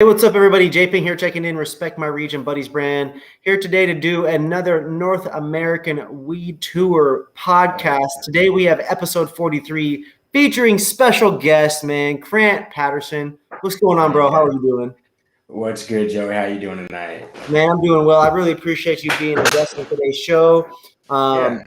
Hey, what's up, everybody? J-Ping here, checking in. Respect My Region Buddies brand. Here today to do another North American Weed Tour podcast. Today we have episode 43 featuring special guest, man, Grant Patterson. What's going on, bro? How are you doing? What's good, Joey? How you doing tonight? Man, I'm doing well. I really appreciate you being a guest on today's show. Yeah.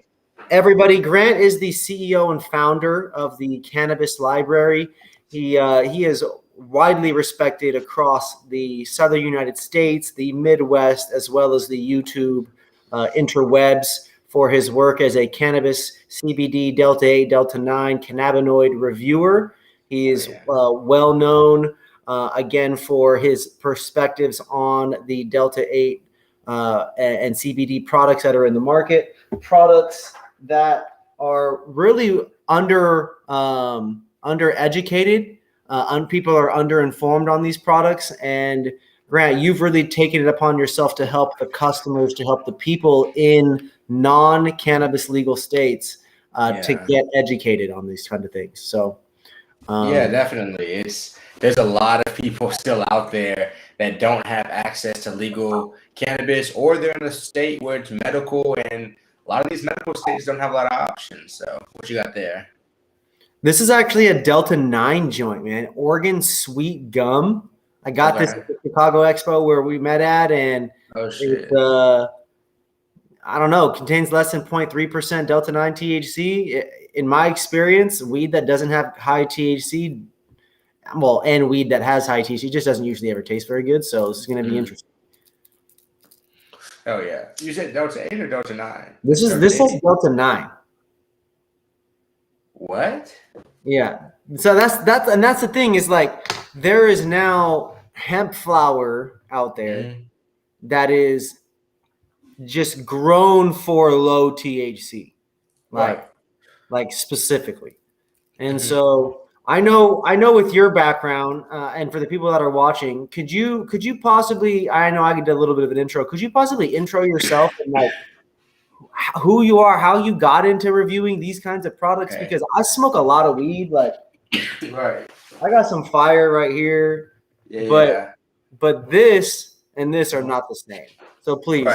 Everybody, Grant is the CEO and founder of the Cannabis Library. He is widely respected across the southern United States, the Midwest, as well as the YouTube interwebs for his work as a cannabis, CBD, Delta 8, Delta 9 cannabinoid reviewer. He is well known, again, for his perspectives on the Delta 8 and CBD products that are in the market, products that are really undereducated. People are underinformed on these products. And Grant, you've really taken it upon yourself to help the customers, to help the people in non-cannabis legal states to get educated on these kind of things. So, yeah, definitely. There's a lot of people still out there that don't have access to legal cannabis, or they're in a state where it's medical, and a lot of these medical states don't have a lot of options. So, what you got there? This is actually a Delta 9 joint, man. Oregon Sweet Gum. I got this at the Chicago Expo where we met at, and I don't know, contains less than 0.3% Delta 9 THC. In my experience, weed that doesn't have high THC, and weed that has high THC just doesn't usually ever taste very good. So this is going to be interesting. Oh yeah, you said Delta 8 or Delta 9? This is Delta 9. What? Yeah. So that's the thing, is like there is now hemp flower out there that is just grown for low THC, like specifically. And so I know with your background, and for the people that are watching, could you possibly, I know I did a little bit of an intro, could you possibly intro yourself and like who you are, how you got into reviewing these kinds of products? Because I smoke a lot of weed, like I got some fire right here, but this and this are not the same. So please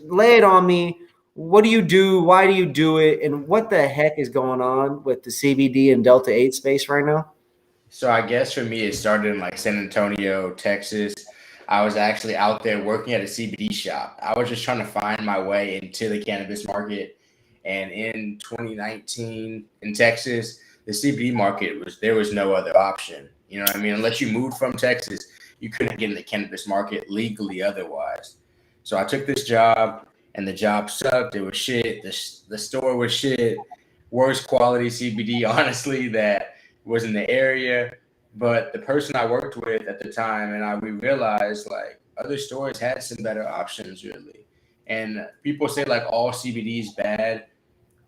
lay it on me. What do you do? Why do you do it? And what the heck is going on with the CBD and Delta 8 space right now? So I guess for me, it started in like San Antonio, Texas. I was actually out there working at a CBD shop. I was just trying to find my way into the cannabis market. And in 2019 in Texas, the CBD market there was no other option. You know what I mean? Unless you moved from Texas, you couldn't get in the cannabis market legally otherwise. So I took this job, and the job sucked. It was shit. The store was shit. Worst quality CBD, honestly, that was in the area. But the person I worked with at the time we realized like other stores had some better options, really. And people say like all CBD is bad.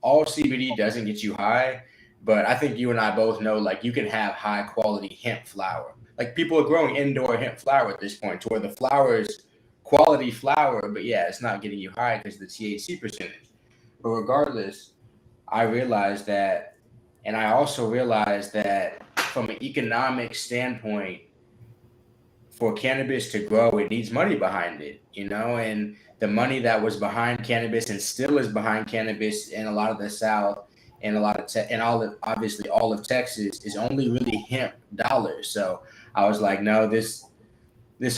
All CBD doesn't get you high, but I think you and I both know like you can have high quality hemp flower. Like people are growing indoor hemp flower at this point, to where the flower is quality flower, but yeah, it's not getting you high because of the THC percentage. But regardless, I realized that, and I also realized that from an economic standpoint, for cannabis to grow, it needs money behind it, and the money that was behind cannabis and still is behind cannabis in a lot of the South and a lot of obviously all of Texas is only really hemp dollars. So I was like, no, this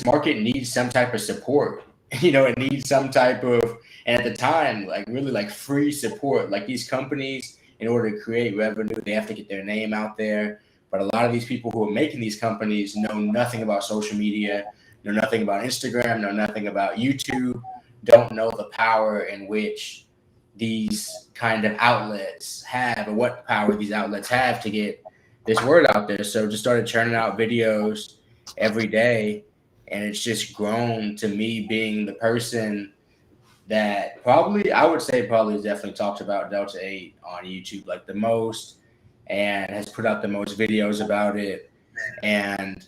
market needs some type of support. It needs some type of, and at the time, like really like free support. Like these companies, in order to create revenue, they have to get their name out there. But a lot of these people who are making these companies know nothing about social media, know nothing about Instagram, know nothing about YouTube, don't know the power in which these kind of outlets have, or what power these outlets have to get this word out there. So just started churning out videos every day. And it's just grown to me being the person that I would say definitely talks about Delta 8 on YouTube like the most, and has put out the most videos about it. And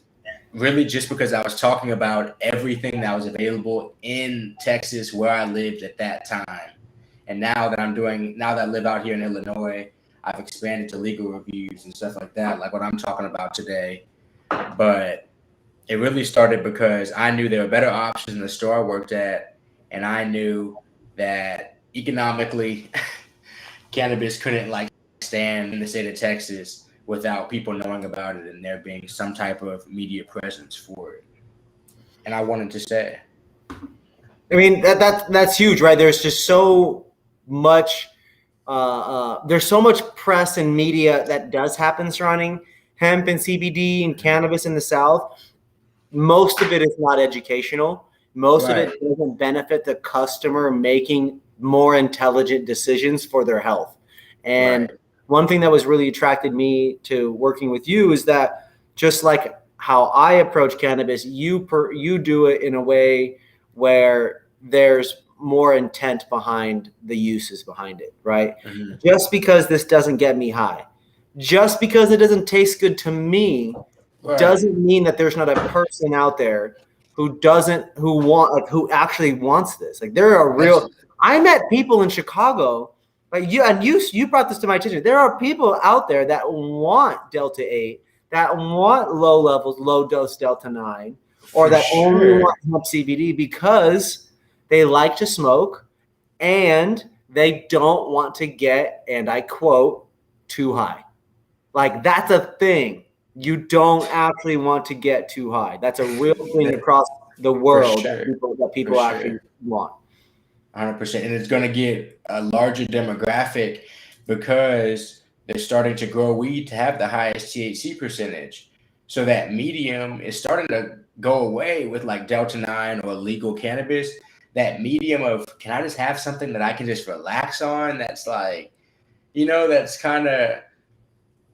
really just because I was talking about everything that was available in Texas where I lived at that time. And now that I live out here in Illinois, I've expanded to legal reviews and stuff like that, like what I'm talking about today. But It really started because I knew there were better options in the store I worked at, and I knew that economically, cannabis couldn't like stand in the state of Texas without people knowing about it and there being some type of media presence for it. And I wanted to stay. I mean, that's huge, right? There's just so much. There's so much press and media that does happen surrounding hemp and CBD and cannabis in the South. Most of it is not educational. Most of it Right. doesn't benefit the customer making more intelligent decisions for their health. And Right. one thing that was really attracted me to working with you is that just like how I approach cannabis, you do it in a way where there's more intent behind the uses behind it, right? Mhm. Just because this doesn't get me high, just because it doesn't taste good to me, Right. doesn't mean that there's not a person out there who actually wants this. Like there are That's real. I met people in Chicago, like you brought this to my attention. There are people out there that want Delta 8, that want low levels, low dose Delta 9, or for that only sure. want hemp CBD because they like to smoke and they don't want to get, and I quote, too high. Like that's a thing. You don't actually want to get too high. That's a real thing That, across the for world that sure. For people actually sure. want. 100%. And it's going to get a larger demographic because they're starting to grow weed to have the highest THC percentage. So that medium is starting to go away with like Delta 9 or legal cannabis. That medium of, can I just have something that I can just relax on? That's like, that's kind of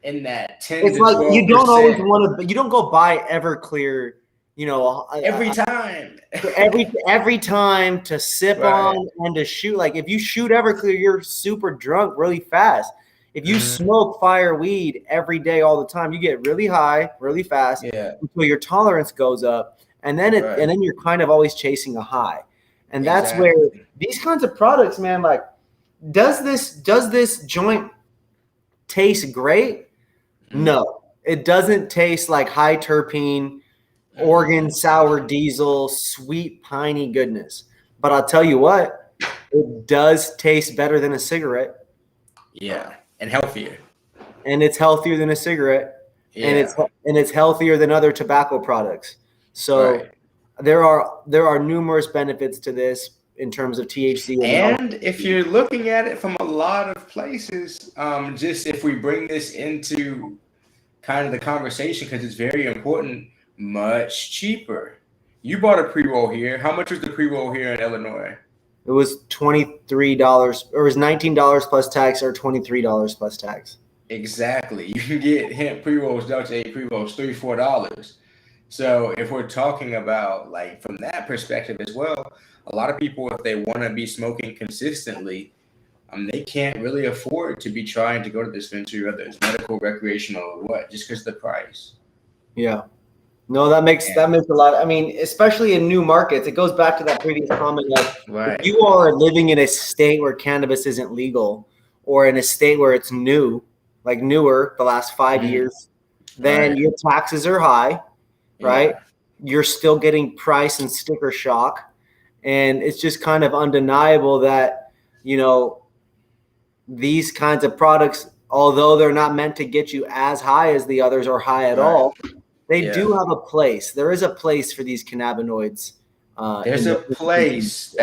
in that 10 It's to like you don't always 12% want to. You don't go buy Everclear, every time. every time to sip Right. on and to shoot. Like if you shoot Everclear, you're super drunk really fast. If you Mhm. smoke fire weed every day, all the time, you get really high, really fast Yeah. until your tolerance goes up, and Right. then you're kind of always chasing a high, and that's where Exactly. these kinds of products, man. Like, does this joint taste great? Mhm. No, it doesn't taste like high terpene Oregon Mm-mm. sour diesel, sweet piney goodness. But I'll tell you what, it does taste better than a cigarette, Yeah. And healthier. and it's healthier than a cigarette, and Yeah. it's healthier than other tobacco products. Right. So there are numerous benefits to this in terms of THC and And if you're looking at it from a lot of places, just if we bring this into kind of the conversation, because it's very important, much cheaper. You bought a pre roll here. How much was the pre roll here in Illinois? it was $23 or it was $19 plus tax or $23 plus tax. Exactly. You can get hemp pre rolls, Delta 8 pre rolls, $3, $4. So if we're talking about like from that perspective as well, a lot of people, if they want to be smoking consistently, they can't really afford to be trying to go to the dispensary, whether it's medical, recreational, or what, just because of the price. Yeah. No, that makes a lot. I mean, especially in new markets, it goes back to that previous comment. Like, if Right. you are living in a state where cannabis isn't legal, or in a state where it's new, like newer, the last 5 years, then Right. your taxes are high, right? Yeah. You're still getting price and sticker shock, and it's just kind of undeniable that you know these kinds of products, although they're not meant to get you as high as the others or high at Right. all, they Yeah. do have a place. There is a place for these cannabinoids There's in a the place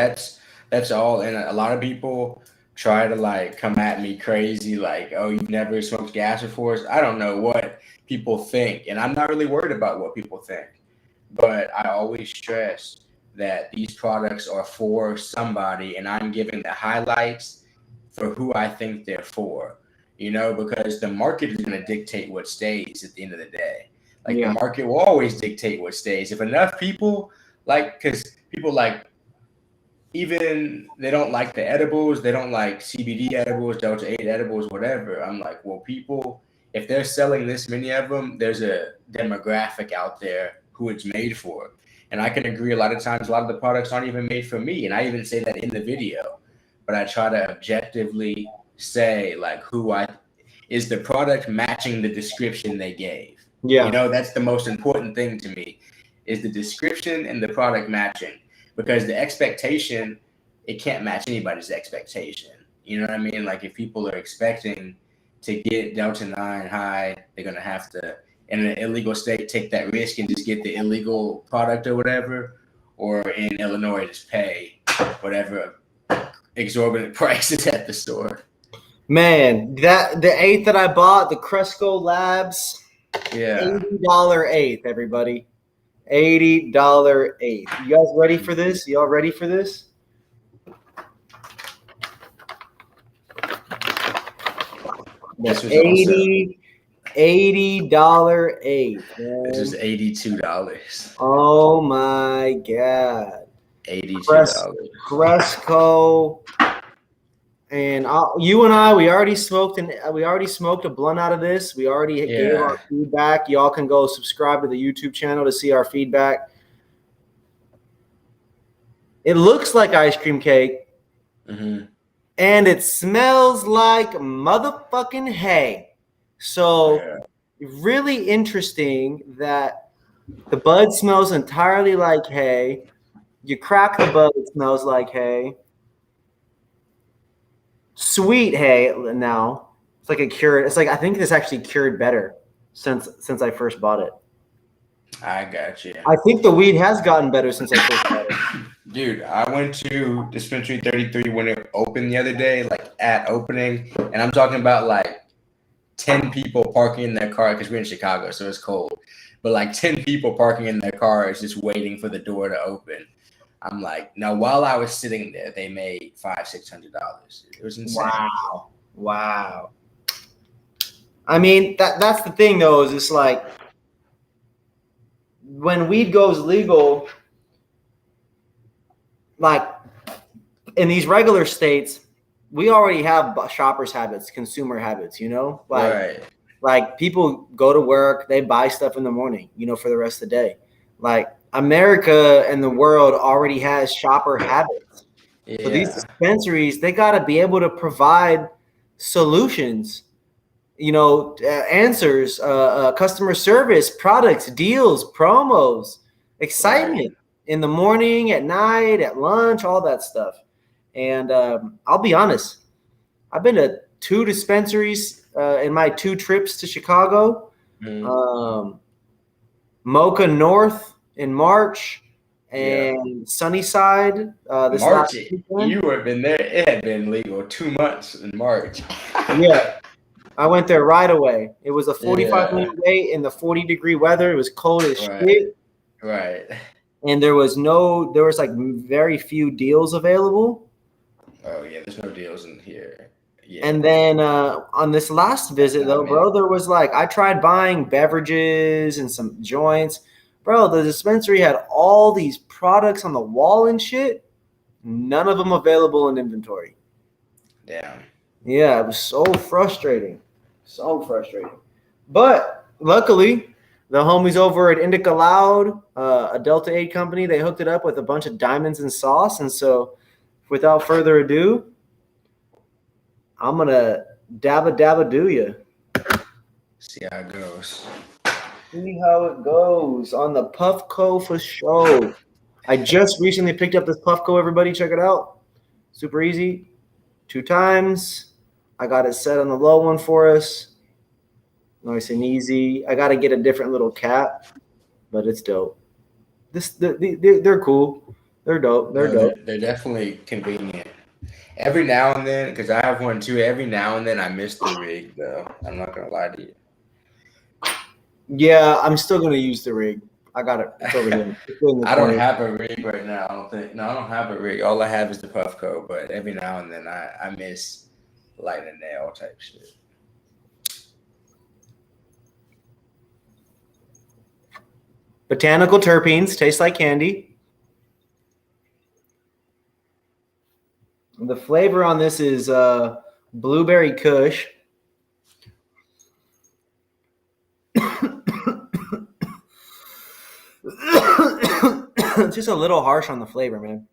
that's all, and a lot of people try to like come at me crazy, like, oh, you've never smoked gas before. I don't know what people think, and I'm not really worried about what people think. But I always stress that these products are for somebody, and I'm giving the highlights for who I think they're for, because the market is going to dictate what stays at the end of the day. Like the Yeah, market will always dictate what stays. If enough people because people like, even they don't like the edibles, they don't like CBD edibles, Delta 8 edibles, whatever. I'm like, well, people, if they're selling this many of them, there's a demographic out there who it's made for. And I can agree a lot of times, a lot of the products aren't even made for me. And I even say that in the video, but I try to objectively say, like, is the product matching the description they gave? yeah, That's the most important thing to me is the description and the product matching, because the expectation, it can't match anybody's expectation. You know what I mean? Like if people are expecting to get Delta 9 high, they're going to have to, in an illegal state, take that risk and just get the illegal product or whatever, or in Illinois, just pay whatever exorbitant prices at the store. Man, that the eighth that I bought, the Cresco Labs, Yeah. $80 eighth, everybody. $80 eighth. You guys ready for this? Y'all ready for this? This was $80 eighth. This is $82. Oh my God. $82. Cresco. And you and I, we already smoked a blunt out of this. We already gave our feedback. Y'all can go subscribe to the YouTube channel to see our feedback. It looks like ice cream cake, and it smells like motherfucking hay. So really interesting that the bud smells entirely like hay. You crack the bud, it smells like hay. Sweet hay now. It's like a cured. It's like I think this actually cured better since I first bought it. I got you. I think the weed has gotten better since I first bought it. Dude, I went to Dispensary 33 when it opened the other day, like at opening, and I'm talking about like 10 people parking in their car because we're in Chicago, so it's cold. But like 10 people parking in their cars just waiting for the door to open. I'm like, now while I was sitting there, they made $500-$600. It was insane. Wow. I mean, that's the thing though, is it's like when weed goes legal, like in these regular states, we already have shoppers' habits, consumer habits, you know? Like people go to work, they buy stuff in the morning, you know, for the rest of the day. Like America and the world already has shopper habits. Yeah. So these dispensaries, they got to be able to provide solutions, you know, answers, customer service, products, deals, promos, excitement in the morning, at night, at lunch, all that stuff. And I'll be honest, I've been to 2 dispensaries in my 2 trips to Chicago. Mocha North in March and Sunnyside this March, last weekend. You have been there. It had been legal 2 months in March. Yeah. I went there right away. It was a 45-minute wait in the 40-degree weather. It was cold as shit. Right. And there was like very few deals available. Oh yeah, there's no deals in here. Yeah. And then on this last visit though, bro, there was like, I tried buying beverages and some joints. Bro, the dispensary had all these products on the wall and shit. None of them available in inventory. Damn. Yeah, it was so frustrating. So frustrating. But luckily, the homies over at IndicaLoud, a Delta 8 company, they hooked it up with a bunch of diamonds and sauce. And so without further ado, I'm going to dabba do ya. See how it goes. See how it goes on the Puffco for show. I just recently picked up this Puffco, everybody. Check it out. Super easy. 2 times. I got it set on the low one for us. Nice and easy. I got to get a different little cap, but it's dope. They're cool. They're dope. They're dope. They're definitely convenient. Every now and then, because I have one too, every now and then I miss the rig, though. I'm not going to lie to you. Yeah, I'm still going to use the rig. I got it. It's over here. I don't have a rig right now. I don't have a rig. All I have is the Puffco, but every now and then I miss light and nail type shit. Botanical terpenes taste like candy. The flavor on this is blueberry kush. It's just a little harsh on the flavor, man.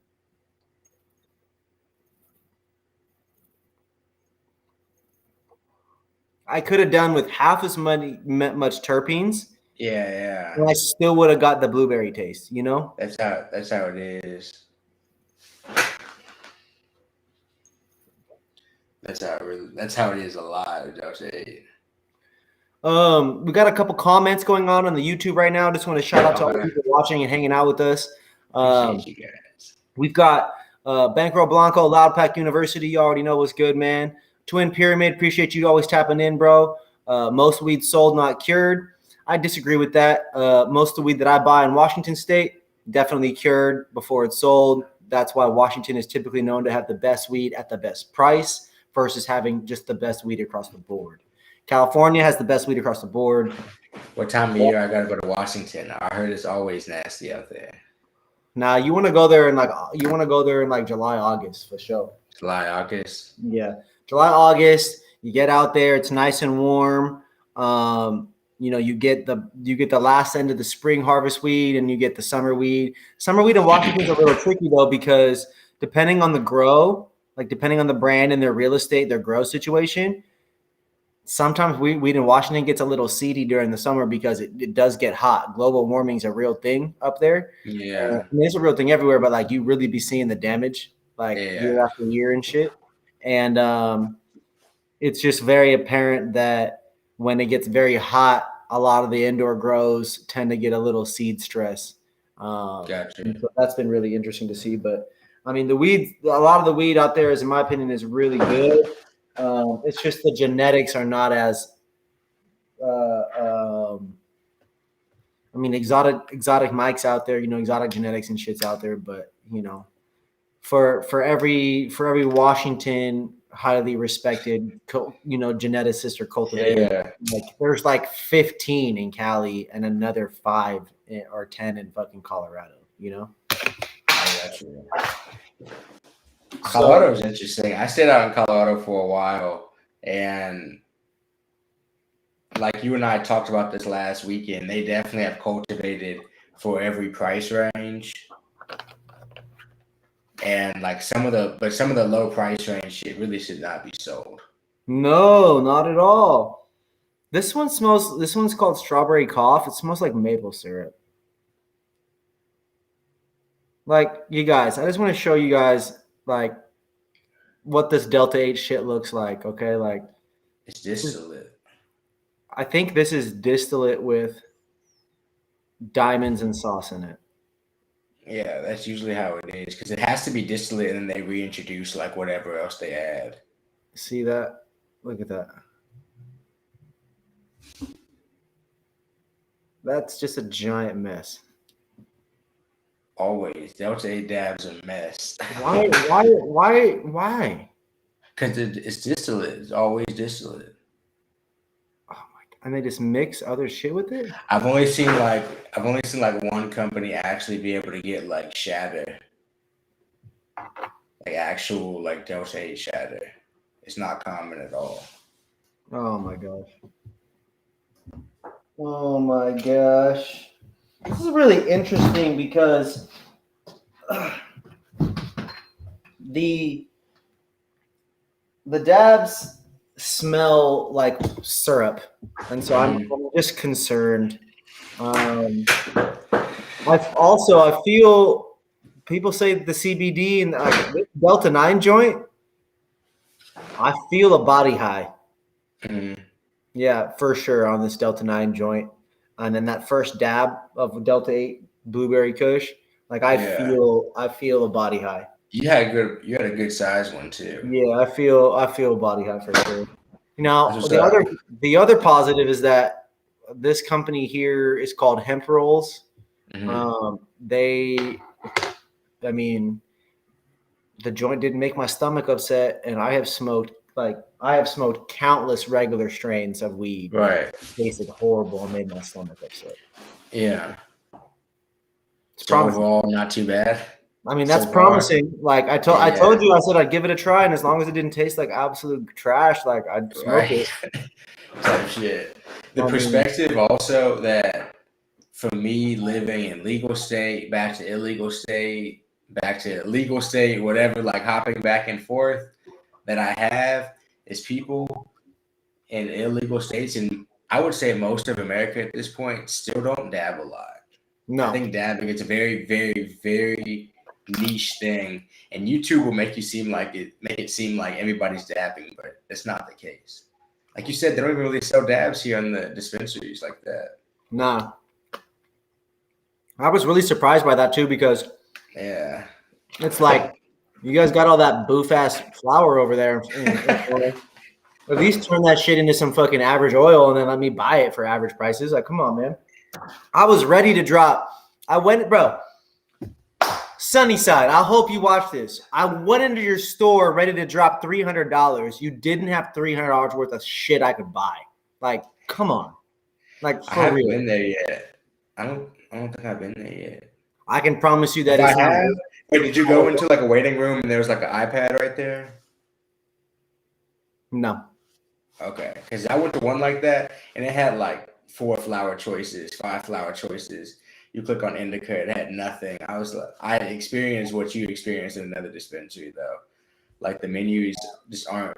I could have done with half as much terpenes Yeah, And I still would have got the blueberry taste, you know? that's how it is. That's how it is a lot. I'll say. We got a couple comments going on the YouTube right now. Just want to shout out to all the people watching and hanging out with us. Appreciate you guys. We've got Bankroll Blanco, Loud Pack University. You already know what's good, man. Twin Pyramid, appreciate you always tapping in, bro. Most weed sold, not cured. I disagree with that. Most of the weed that I buy in Washington State, definitely cured before it's sold. That's why Washington is typically known to have the best weed at the best price versus having just the best weed across the board. California has the best weed across the board. What time of year I gotta go to Washington? I heard it's always nasty out there. Now you want to go there in like July, August for sure. July, August. Yeah, July, August. You get out there. It's nice and warm. You get the last end of the spring harvest weed, and you get the summer weed. Summer weed in Washington is a little tricky though, because depending on the grow, like depending on the brand and their real estate, their grow situation, sometimes weed in Washington gets a little seedy during the summer because it does get hot. Global warming is a real thing up there. Yeah, it's a real thing everywhere, but like you really be seeing the damage like year after year and shit. And it's just very apparent that when it gets very hot, a lot of the indoor grows tend to get a little seed stress. gotcha. So that's been really interesting to see. But I mean, a lot of the weed out there in my opinion, is really good. It's just the genetics are not as, I mean, exotic mics out there, exotic genetics and shit's out there, but for every Washington highly respected, geneticist or cultivator, like there's like 15 in Cali and another 5 or 10 in fucking Colorado, I got you. Colorado is interesting. I stayed out in Colorado for a while, and like you and I talked about this last weekend, they definitely have cultivated for every price range. And like some of the low price range shit really should not be sold. No, not at all. This one's called Strawberry Cough. It smells like maple syrup. Like, you guys, I just want to show you guys like what this Delta 8 shit looks like, okay? Like, it's distillate. I think this is distillate with diamonds and sauce in it. Yeah, that's usually how it is, because it has to be distillate and then they reintroduce like whatever else they add. See that? Look at that. That's just a giant mess. Always. Delta 8 dabs a mess. Why? Because it's distillate. It's always distillate. Oh my God. And they just mix other shit with it? I've only seen like one company actually be able to get like shatter. Like actual like Delta 8 shatter. It's not common at all. Oh my gosh. Oh my gosh. This is really interesting because the dabs smell like syrup, and so I'm just concerned. I feel people say the CBD and this Delta 9 joint. I feel a body high. Mm-hmm. Yeah, for sure on this Delta 9 joint. And then that first dab of Delta 8 blueberry kush, like I feel a body high. You had a good size one too. Yeah, I feel a body high for sure. Now the other positive is that this company here is called Hemp Rolls. Mm-hmm. The joint didn't make my stomach upset, and I have smoked countless regular strains of weed. Right. That tasted horrible and made my stomach upset. Yeah. It's overall not too bad. I mean, that's promising. Like I told you, I said I'd give it a try, and as long as it didn't taste like absolute trash, like I'd smoke it. Type shit. The perspective also that for me living in legal state, back to illegal state, back to legal state, whatever, like hopping back and forth, that I have is people in illegal states, and I would say most of America at this point still don't dab a lot. No. I think dabbing is a very, very, very niche thing, and YouTube will make it seem like everybody's dabbing, but it's not the case. Like you said, they don't even really sell dabs here in the dispensaries like that. Nah. I was really surprised by that too, because it's like you guys got all that boof ass flour over there. At least turn that shit into some fucking average oil and then let me buy it for average prices. Like, come on, man. I was ready to drop. I went, bro. Sunnyside, I hope you watch this. I went into your store ready to drop $300. You didn't have $300 worth of shit I could buy. Like, come on. Like, for I haven't real. been there yet. I don't think I've been there yet. I can promise you that if it's I have. not. Wait, did you go into like a waiting room and there was like an iPad right there? No. Okay, because I went to one like that and it had like 4 flower choices, 5 flower choices. You click on Indica, it had nothing. I experienced what you experienced in another dispensary though. Like the menus just aren't.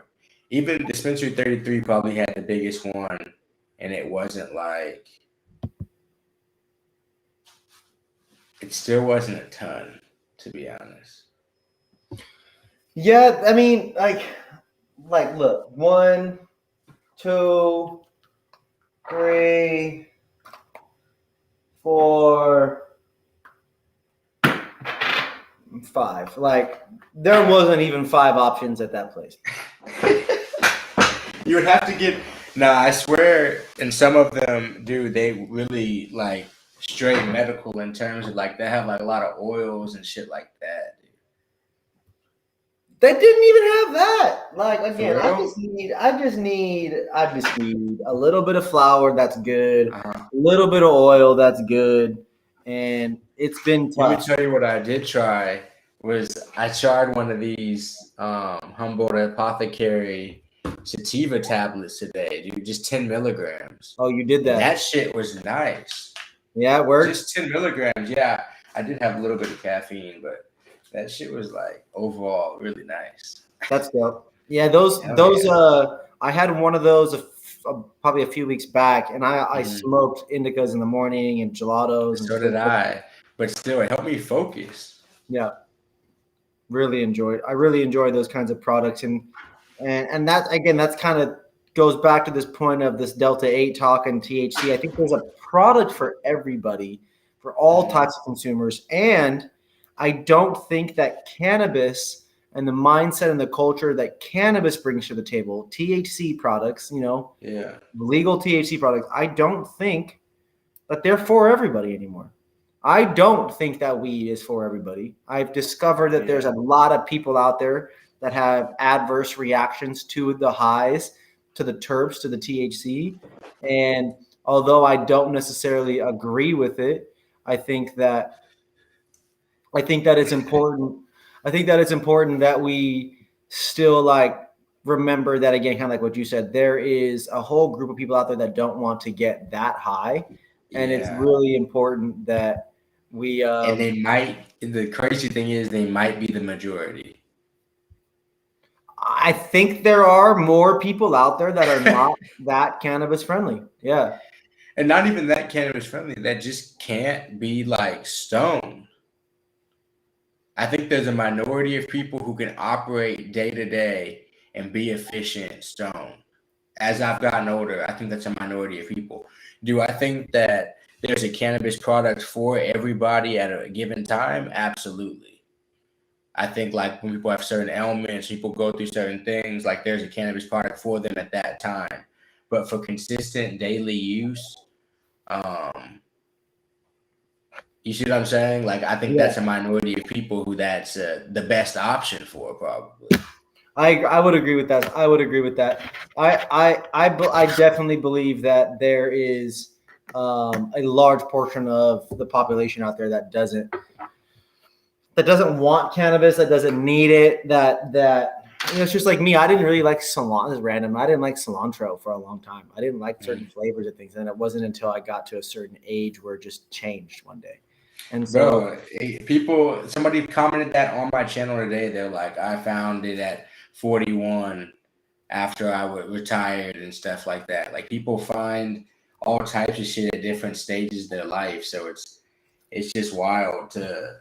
Even Dispensary 33 probably had the biggest one, and it wasn't like. It still wasn't a ton, to be honest. Yeah, I mean, like, look, 1, 2, 3, 4, 5. Like, there wasn't even 5 options at that place. You would have to get. Nah, I swear, and some of them, dude, they really like straight medical in terms of like they have like a lot of oils and shit like that. Dude. They didn't even have that. Like, again, I just need a little bit of flour that's good, a little bit of oil that's good, and it's been tough. Let me tell you what I did try was I tried one of these Humboldt Apothecary Sativa tablets today, dude, just 10 milligrams. Oh, you did that? And that shit was nice. Yeah, it worked. Just 10 milligrams. Yeah, I did have a little bit of caffeine, but that shit was like overall really nice. That's dope. Yeah, I had one of those probably a few weeks back, and I smoked indicas in the morning and gelatos. So did I, but still, it helped me focus. Yeah, I really enjoyed those kinds of products, and that again, that's kind of goes back to this point of this Delta 8 talk and THC. I think there's a product for everybody, for all types of consumers, and I don't think that cannabis and the mindset and the culture that cannabis brings to the table, THC products, legal THC products, I don't think that they're for everybody anymore. I don't think that weed is for everybody. I've discovered that there's a lot of people out there that have adverse reactions to the highs, to the terps, to the THC. And although I don't necessarily agree with it, I think that it's important. I think that it's important that we still like remember that, again, kind of like what you said, there is a whole group of people out there that don't want to get that high. And it's really important that we and they might. The crazy thing is they might be the majority. I think there are more people out there that are not that cannabis friendly. Yeah. And not even that cannabis friendly, that just can't be like stoned. I think there's a minority of people who can operate day to day and be efficient stoned. As I've gotten older, I think that's a minority of people. Do I think that there's a cannabis product for everybody at a given time? Absolutely. I think like when people have certain ailments, people go through certain things, like there's a cannabis product for them at that time. But for consistent daily use, you see what I'm saying? Like, I think that's a minority of people who that's the best option for, probably. I would agree with that. I definitely believe that there is a large portion of the population out there that doesn't want cannabis, that doesn't need it, that it's just like me. I didn't really like cilantro. It's random. I didn't like cilantro for a long time. I didn't like certain flavors of things, and it wasn't until I got to a certain age where it just changed one day. And so, somebody commented that on my channel today. They're like, I found it at 41 after I would retired and stuff like that. Like people find all types of shit at different stages of their life. So it's just wild to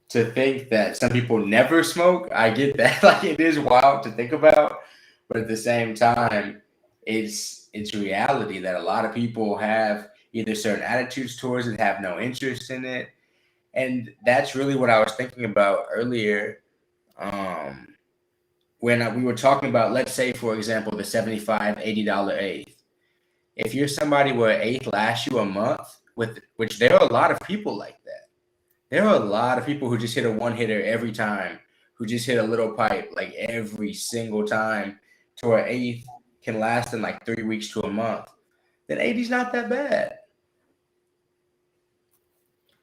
think that some people never smoke. I get that. Like it is wild to think about, but at the same time, it's reality that a lot of people have either certain attitudes towards it, have no interest in it. And that's really what I was thinking about earlier. When we were talking about, let's say, for example, the $75, $80 eighth. If you're somebody where an eighth lasts you a month, with which there are a lot of people like that. There are a lot of people who just hit a one hitter every time, who just hit a little pipe like every single time, to an eighth can last in like 3 weeks to a month. Then 80's not that bad.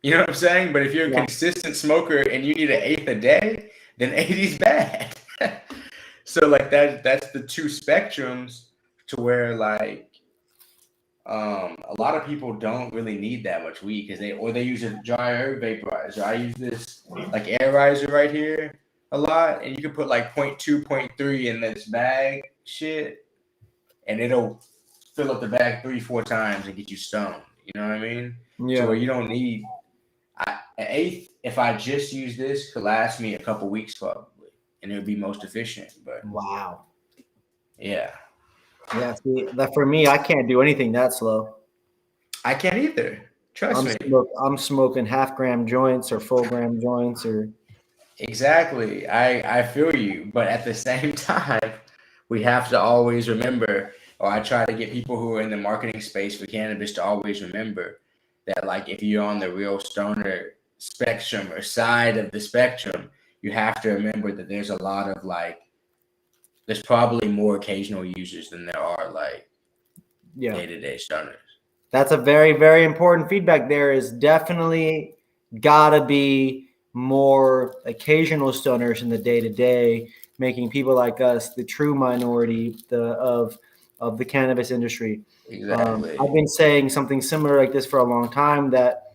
You know what I'm saying? But if you're a consistent smoker and you need an eighth a day, then 80's bad. So like that's the two spectrums to where like a lot of people don't really need that much weed because they use a dry herb vaporizer. I use this like air riser right here a lot, and you can put like 0.2, 0.3 in this bag shit, and it'll fill up the bag 3-4 times and get you stoned. You know what I mean? Yeah. So where you don't need an eighth, if I just use this, could last me a couple weeks probably, and it would be most efficient. But wow. Yeah. Yeah. See, that for me, I can't do anything that slow. I can't either. Trust me. I'm smoking half-gram joints or full-gram joints or. Exactly. I feel you. But at the same time, we have to always remember, or I try to get people who are in the marketing space for cannabis to always remember that, like, if you're on the real stoner spectrum or side of the spectrum, you have to remember that there's a lot of, like, there's probably more occasional users than there are, like, day-to-day stoners. That's a very, very important feedback. There is definitely gotta be more occasional stoners in the day-to-day, making people like us the true minority of the cannabis industry. Exactly. I've been saying something similar like this for a long time, that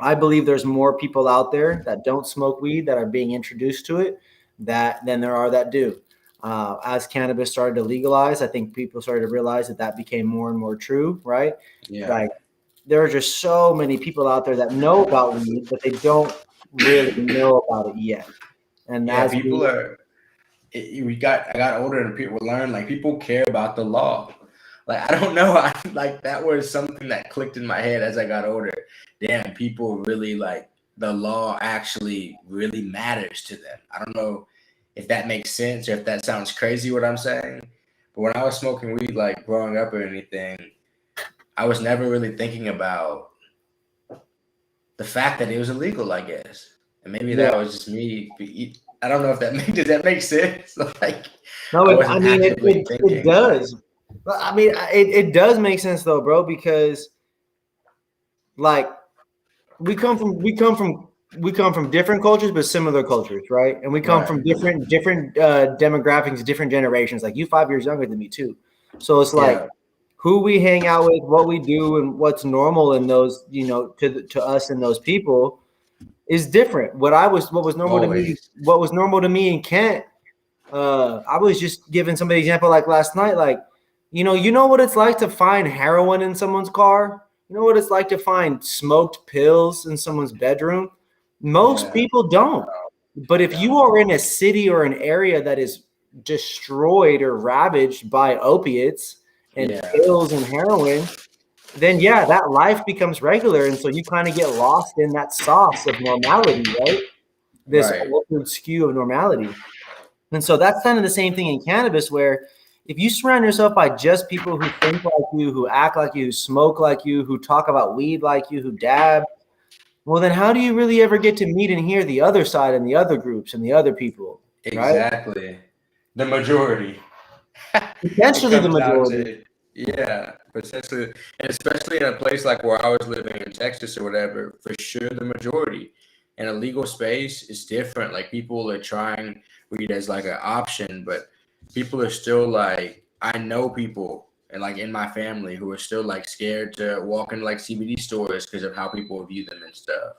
I believe there's more people out there that don't smoke weed that are being introduced to it than there are that do. As cannabis started to legalize, I think people started to realize that became more and more true, right? Yeah. Like there are just so many people out there that know about weed, but they don't really know about it yet. And Yeah, as people are. I got older and people learn, like, people care about the law. Like, I don't know, like that was something that clicked in my head as I got older. Damn, people really, like, the law actually really matters to them. I don't know if that makes sense or if that sounds crazy what I'm saying, but when I was smoking weed, like growing up or anything, I was never really thinking about the fact that it was illegal, I guess. And maybe that was just me. I don't know if that does that make sense? Like, no, I wasn't actively thinking. it does. I mean, it does make sense though, bro, because like we come from different cultures, but similar cultures, right? And we come from different demographics, different generations. Like you, 5 years younger than me too. So it's like who we hang out with, what we do, and what's normal in those, to us and those people is different. What was normal to me, what was normal to me in Kent. I was just giving somebody an example like last night, like, you know what it's like to find heroin in someone's car. You know what it's like to find smoked pills in someone's bedroom? Most people don't. But if you are in a city or an area that is destroyed or ravaged by opiates and pills and heroin, then that life becomes regular. And so you kind of get lost in that sauce of normality, right? This altered skew of normality. And so that's kind of the same thing in cannabis, where if you surround yourself by just people who think like you, who act like you, who smoke like you, who talk about weed like you, who dab, well, then how do you really ever get to meet and hear the other side and the other groups and the other people? Exactly. Right? The majority. Potentially the majority. Potentially. And especially in a place like where I was living in Texas or whatever, for sure the majority. In a legal space, it's different. Like, people are trying weed as like an option, but people are still like, I know people and like in my family who are still like scared to walk into like CBD stores because of how people view them and stuff.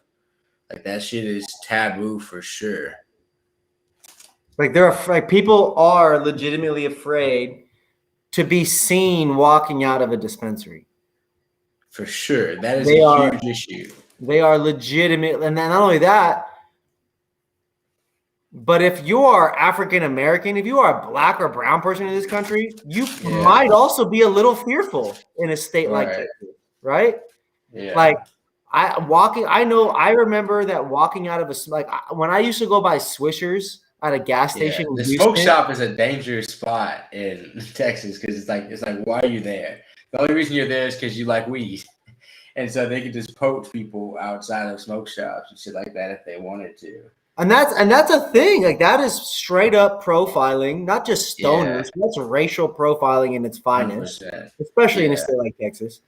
Like, that shit is taboo for sure. Like like people are legitimately afraid to be seen walking out of a dispensary. For sure. That is a They are huge issue. they are legitimate, and then not only that, but if you are African American, if you are a black or brown person in this country, you Yeah. might also be a little fearful in a state like Right. Texas, right? Like Yeah. I remember that walking out of when I used to go buy Swishers at a gas Yeah. station in The smoke Houston. shop is a dangerous spot in Texas because it's like, why are you there? The only reason you're there is because you like weed. And so they could just poach people outside of smoke shops and shit like that if they wanted to. And that's a thing. Like that is straight up profiling, not just Yeah. stoners. That's racial profiling in its finest, 100%. especially in a Yeah. state like Texas.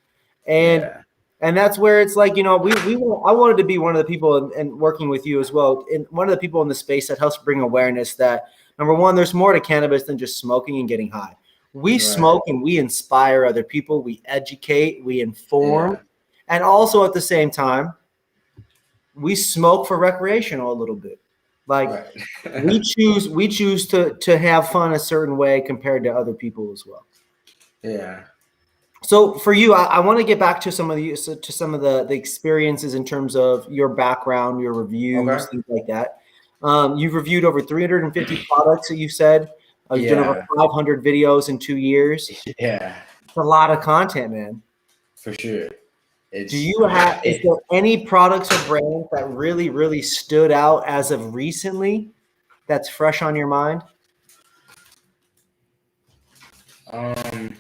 And Yeah. and that's where it's like, I wanted to be one of the people and working with you as well. And one of the people in the space that helps bring awareness that number one, there's more to cannabis than just smoking and getting high. We Right. smoke and we inspire other people. We educate, we inform, Yeah. and also at the same time, we smoke for recreational a little bit. Like Right. we choose to have fun a certain way compared to other people as well. Yeah. So for you, I want to get back to some of the experiences in terms of your background, your reviews, Okay. things like that. You've reviewed over 350 products that you said. You've done over Yeah. 500 videos in 2 years. Yeah. It's a lot of content, man. For sure. Is there any products or brands that really, really stood out as of recently that's fresh on your mind? Um,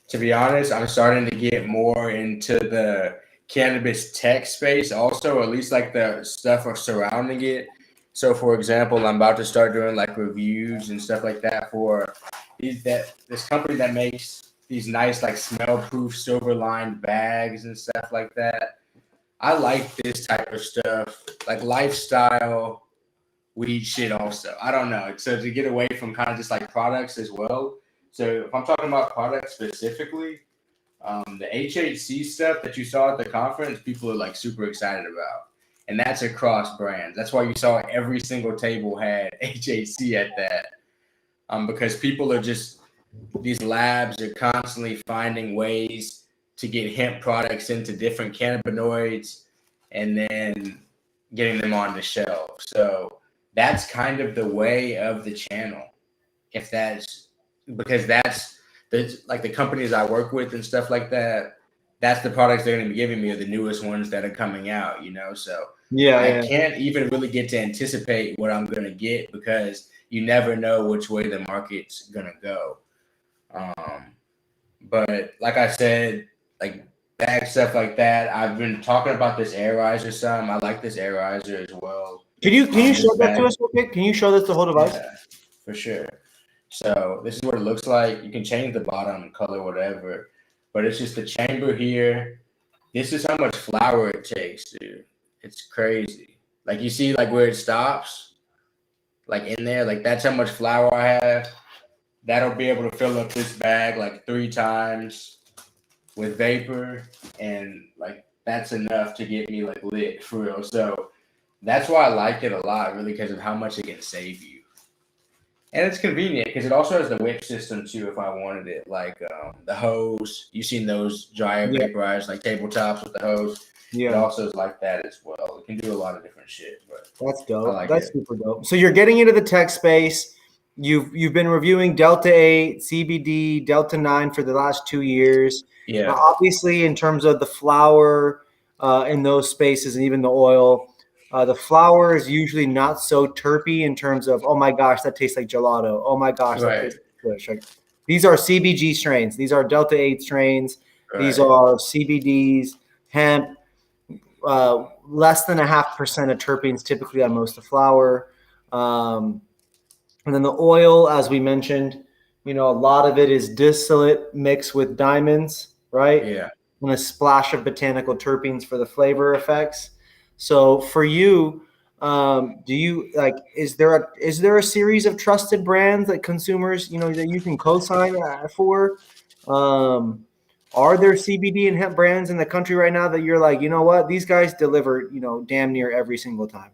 to be honest, I'm starting to get more into the cannabis tech space also, at least like the stuff surrounding it. So for example, I'm about to start doing like reviews and stuff like that for this company that makes these nice like smell proof silver lined bags and stuff like that. I like this type of stuff, like lifestyle weed shit also. I don't know. So to get away from kind of just like products as well. So if I'm talking about products specifically, the HHC stuff that you saw at the conference, people are like super excited about. And that's across brands. That's why you saw every single table had HHC at that. Because people are just, these labs are constantly finding ways to get hemp products into different cannabinoids and then getting them on the shelf. So that's kind of the way of the channel. If that's because that's like the companies I work with and stuff like that, that's the products they're going to be giving me are the newest ones that are coming out, So I Yeah. can't even really get to anticipate what I'm going to get because you never know which way the market's going to go. But like I said, like bag stuff like that. I've been talking about this air riser some. I like this air riser as well. Can you This show that to bag, us real quick? Can you show this the whole device? yeah, for sure. So this is what it looks like. You can change the bottom color, whatever, but it's just the chamber here. This is how much flour it takes, dude. It's crazy. Like you see, like where it stops, like in there, like that's how much flour I have. That'll be able to fill up this bag like 3 times with vapor, and like that's enough to get me like lit for real. So that's why I like it a lot, really, because of how much it can save you. And it's convenient because it also has the whip system too. If I wanted it, like the hose, you've seen those dryer Yeah. vaporizers, like tabletops with the hose. It Yeah. also is like that as well. It can do a lot of different shit, but That's I dope. like That's it. super dope. So you're getting into the tech space. You've been reviewing Delta 8, CBD, Delta 9 for the last 2 years. Yeah, Obviously, in terms of the flower in those spaces and even the oil, the flower is usually not so terpy in terms of, oh my gosh, that tastes like gelato. Oh my gosh, that right, tastes like kush. Like, these are CBG strains. These are Delta 8 strains. These right, are CBDs, hemp, less than 0.5% of terpenes typically on most of the flower. And then the oil, as we mentioned, a lot of it is distillate mixed with diamonds, right? yeah. And a splash of botanical terpenes for the flavor effects. So for you, do you like? Is there a series of trusted brands that consumers, that you can co-sign for? Um, are there CBD and hemp brands in the country right now that you're like, these guys deliver, damn near every single time?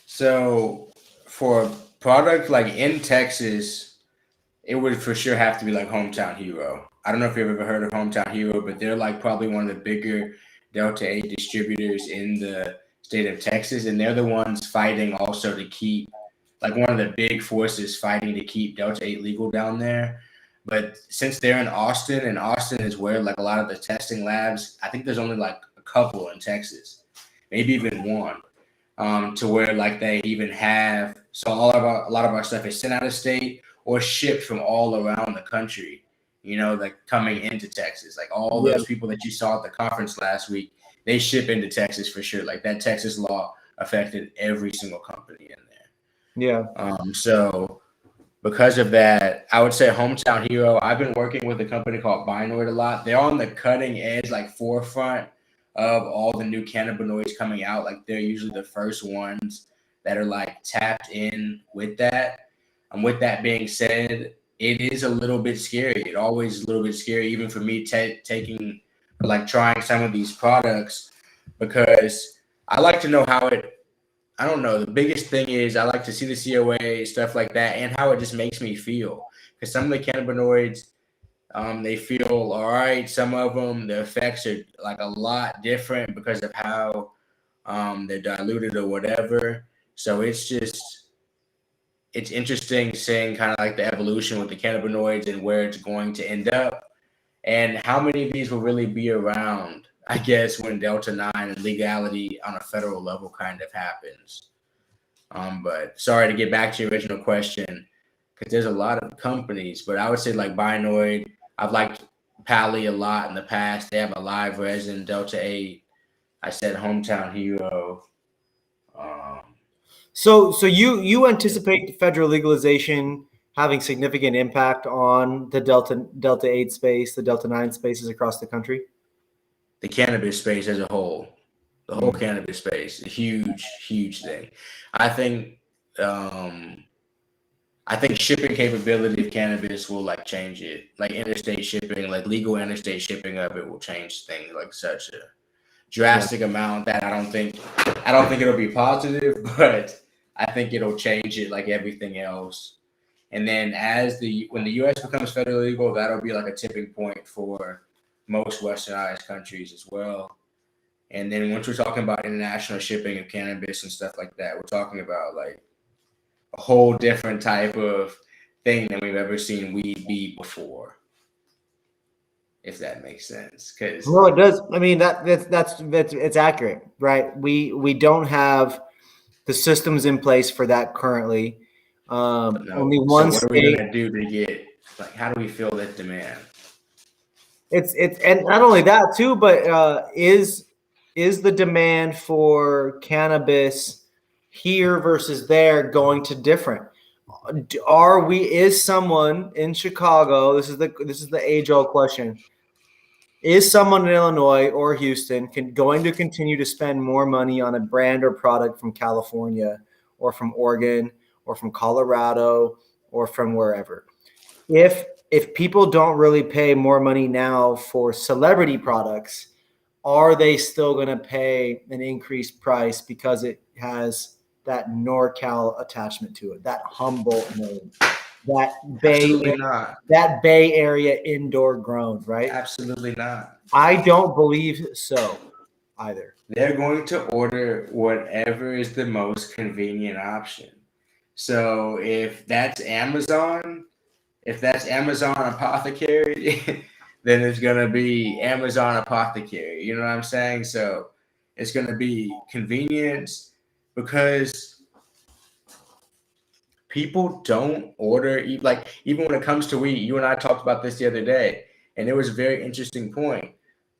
So for a product like in Texas, it would for sure have to be like Hometown Hero. I don't know if you've ever heard of Hometown Hero, but they're like probably one of the bigger Delta 8 distributors in the state of Texas. And they're the ones fighting also to keep, like one of the big forces fighting to keep Delta 8 legal down there. But since they're in Austin, and Austin is where like a lot of the testing labs, I think there's only like a couple in Texas, maybe even one, to where like they even have, so a lot of our stuff is sent out of state or shipped from all around the country, you know, like coming into Texas. Like all those people that you saw at the conference last week, they ship into Texas for sure. Like that Texas law affected every single company in there. Yeah. So because of that, I would say Hometown Hero. I've been working with a company called Binoid a lot. They're on the cutting edge, like forefront of all the new cannabinoids coming out. Like they're usually the first ones that are like tapped in with that. And with that being said, it is a little bit scary. It always is a little bit scary, even for me taking, like trying some of these products, because I like to know how it, I don't know. The biggest thing is I like to see the COA, stuff like that, and how it just makes me feel. Because some of the cannabinoids, they feel all right. Some of them, the effects are like a lot different because of how they're diluted or whatever. So it's interesting seeing kind of like the evolution with the cannabinoids and where it's going to end up, and how many of these will really be around, I guess, when Delta 9 and legality on a federal level kind of happens. But sorry to get back to your original question, because there's a lot of companies, but I would say like Binoid, I've liked Pally a lot in the past. They have a live resin, Delta 8. I said Hometown Hero. So you anticipate federal legalization having significant impact on the Delta 8 space, the Delta 9 spaces across the country? The cannabis space as a whole, the whole cannabis space, a huge thing. I think shipping capability of cannabis will like change it. Like interstate shipping, like legal interstate shipping of it will change things like such a drastic amount that I don't think it'll be positive, but I think it'll change it like everything else. And then when the US becomes federally legal, that'll be like a tipping point for most westernized countries as well. And then once we're talking about international shipping of cannabis and stuff like that, we're talking about like a whole different type of thing than we've ever seen weed be before, if that makes sense. Because No, it does. I mean that's it's accurate, right? We don't have the systems in place for that currently. Only so one what are we state. gonna do to get, like, how do we fill that demand? It's and not only that too, but is the demand for cannabis here versus there going to different? Is someone in Chicago? This is the age old question. Is someone in Illinois or Houston going to continue to spend more money on a brand or product from California or from Oregon or from Colorado or from wherever? If people don't really pay more money now for celebrity products, are they still going to pay an increased price because it has that NorCal attachment to it, that Humboldt name, Absolutely not. that Bay Area indoor grown, right? Absolutely not. I don't believe so either. They're going to order whatever is the most convenient option. So if that's Amazon Apothecary, then it's gonna be Amazon Apothecary. You know what I'm saying? So it's gonna be convenience, because people don't order, like, even when it comes to weed. You and I talked about this the other day, and it was a very interesting point.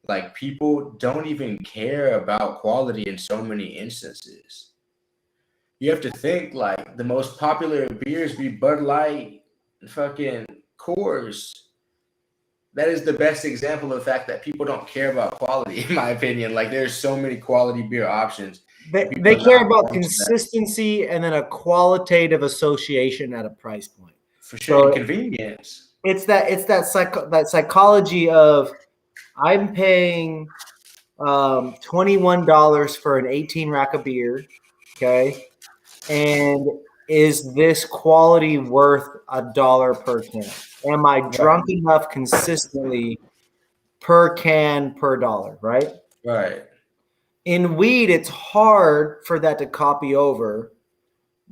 Like, people don't even care about quality in so many instances. You have to think, like, the most popular beers be Bud Light, fucking Coors. That is the best example of the fact that people don't care about quality, in my opinion. Like, there's so many quality beer options. They care about consistency and then a qualitative association at a price point. For sure, so convenience. It's that psychology of, I'm paying $21 for an 18 rack of beer, okay, and is this quality worth $1 per can? Am I drunk enough consistently per can per dollar, right? Right. In weed, it's hard for that to copy over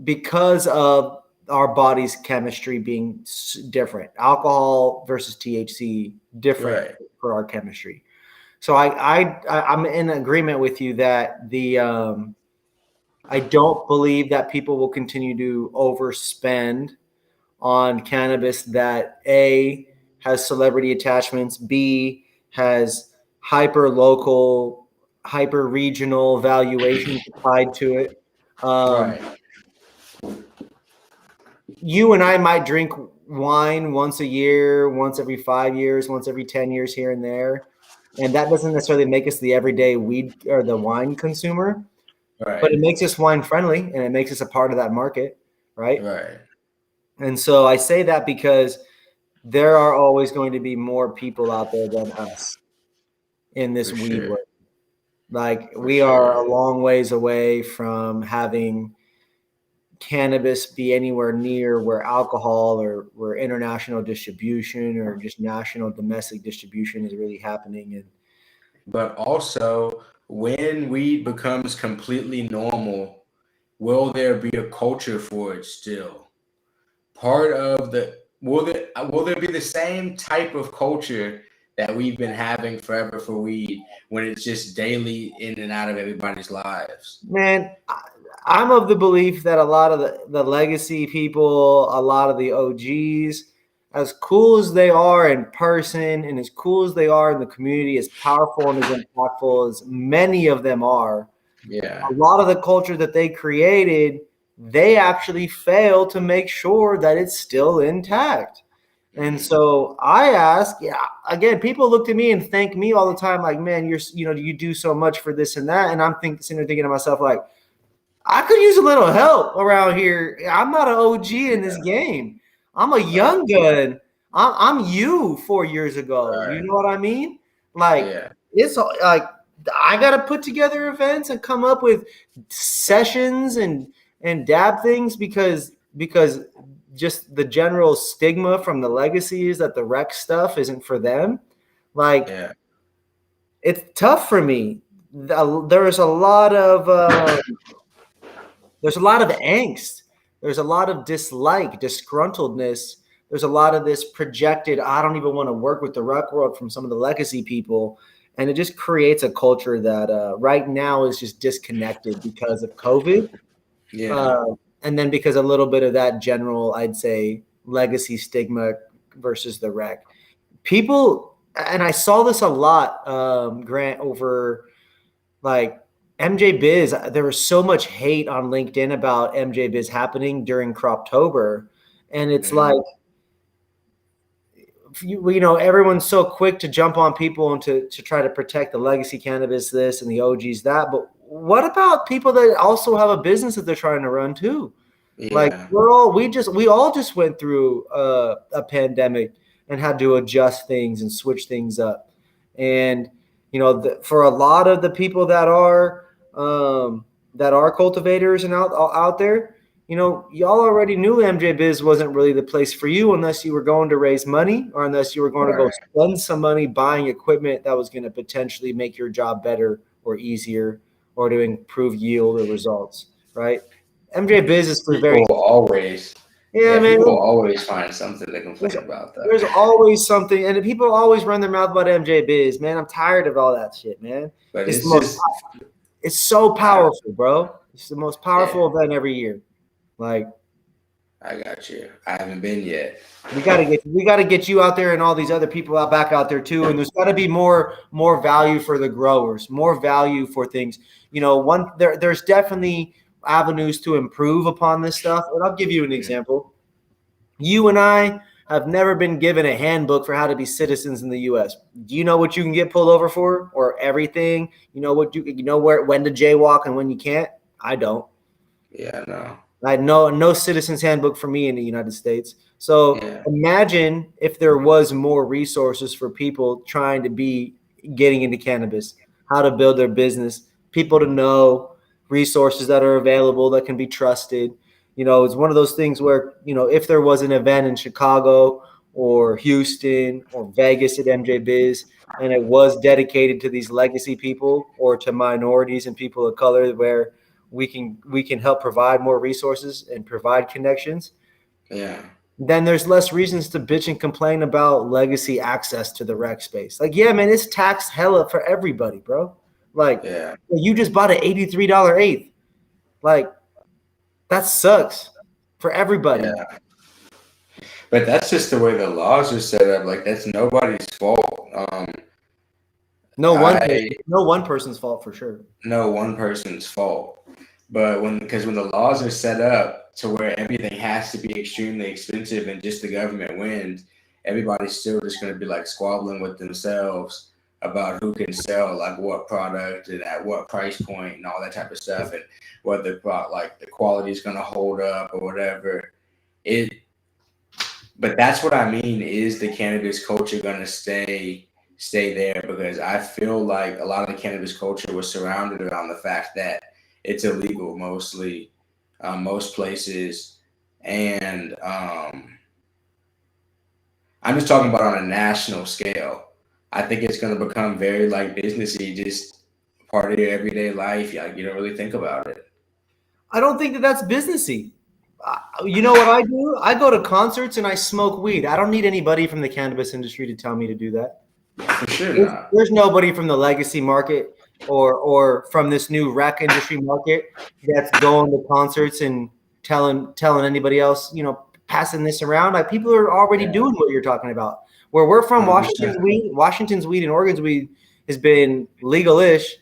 because of our body's chemistry being different. Alcohol versus THC, different for our chemistry. So I'm in agreement with you that I don't believe that people will continue to overspend on cannabis that A, has celebrity attachments, B, has hyper local, hyper regional valuation tied to it. You and I might drink wine once a year, once every 5 years, once every 10 years here and there. And that doesn't necessarily make us the everyday weed or the wine consumer, but it makes us wine friendly and it makes us a part of that market, right? Right. And so I say that because there are always going to be more people out there than us in this weed world. Like we are a long ways away from having cannabis be anywhere near where alcohol or where international distribution or just national domestic distribution is really happening. And but also, when weed becomes completely normal, will there be a culture for it still? Part of the will there be the same type of culture that we've been having forever for weed when it's just daily in and out of everybody's lives? Man, I'm of the belief that a lot of the legacy people, a lot of the OGs, as cool as they are in person and as cool as they are in the community, as powerful and as impactful as many of them are, a lot of the culture that they created, they actually fail to make sure that it's still intact. And so I ask, again, people look to me and thank me all the time, like, man, you do so much for this and that. And I'm sitting there thinking to myself, like, I could use a little help around here. I'm not an OG in this game. I'm a young gun. I'm you 4 years ago. You know what I mean? Like, it's like I got to put together events and come up with sessions and dab things because just the general stigma from the legacy is that the rec stuff isn't for them. Like, it's tough for me. There's a lot of angst. There's a lot of dislike, disgruntledness. There's a lot of this projected, I don't even want to work with the rec world from some of the legacy people. And it just creates a culture that right now is just disconnected because of COVID. And then because a little bit of that general, I'd say, legacy stigma versus the rec. People, and I saw this a lot, Grant, over like MJ Biz. There was so much hate on LinkedIn about MJ Biz happening during Croptober. And it's like, everyone's so quick to jump on people and to try to protect the legacy cannabis this and the OGs that. But what about people that also have a business that they're trying to run too? Like we all just went through a pandemic and had to adjust things and switch things up. And for a lot of the people that are cultivators and out there, y'all already knew MJ Biz wasn't really the place for you unless you were going to raise money or unless you were going to go spend some money buying equipment that was going to potentially make your job better or easier or to improve yield or results, right? MJ Biz is for people always. Man. People always find something to complain about. There's always something, and people always run their mouth about MJ Biz. Man, I'm tired of all that shit, man. But it's so powerful, bro. It's the most powerful event every year. Like, I got you. I haven't been yet. We gotta get you out there and all these other people back out there too. And there's got to be more value for the growers, more value for things. There's definitely avenues to improve upon this stuff. And I'll give you an example. You and I have never been given a handbook for how to be citizens in the U.S. Do you know what you can get pulled over for, or everything? You know when to jaywalk and when you can't? I don't. Yeah, no. I had no citizen's handbook for me in the United States. So imagine if there was more resources for people trying to be getting into cannabis, how to build their business, people to know, resources that are available that can be trusted. It's one of those things where, if there was an event in Chicago or Houston or Vegas at MJ Biz, and it was dedicated to these legacy people or to minorities and people of color, where we can help provide more resources and provide connections, then there's less reasons to bitch and complain about legacy access to the rec space. Like, yeah, man, it's taxed hella for everybody, bro. Like, you just bought an $83 eighth. Like, that sucks for everybody. Yeah. But that's just the way the laws are set up. Like, that's nobody's fault. No one person's fault, for sure. No one person's fault. But because when the laws are set up to where everything has to be extremely expensive and just the government wins, everybody's still just going to be like squabbling with themselves about who can sell like what product and at what price point and all that type of stuff, and whether like the quality is going to hold up or whatever. But that's what I mean. Is the cannabis culture going to stay there? Because I feel like a lot of the cannabis culture was surrounded around the fact that it's illegal mostly, most places. And I'm just talking about on a national scale. I think it's going to become very like businessy, just part of your everyday life. Like, you don't really think about it. I don't think that's businessy. You know what I do? I go to concerts and I smoke weed. I don't need anybody from the cannabis industry to tell me to do that. For sure not. There's nobody from the legacy market or from this new rec industry market that's going to concerts and telling anybody else, passing this around. Like, people are already doing what you're talking about. Where we're from, 100%. Washington's weed and Oregon's weed has been legal-ish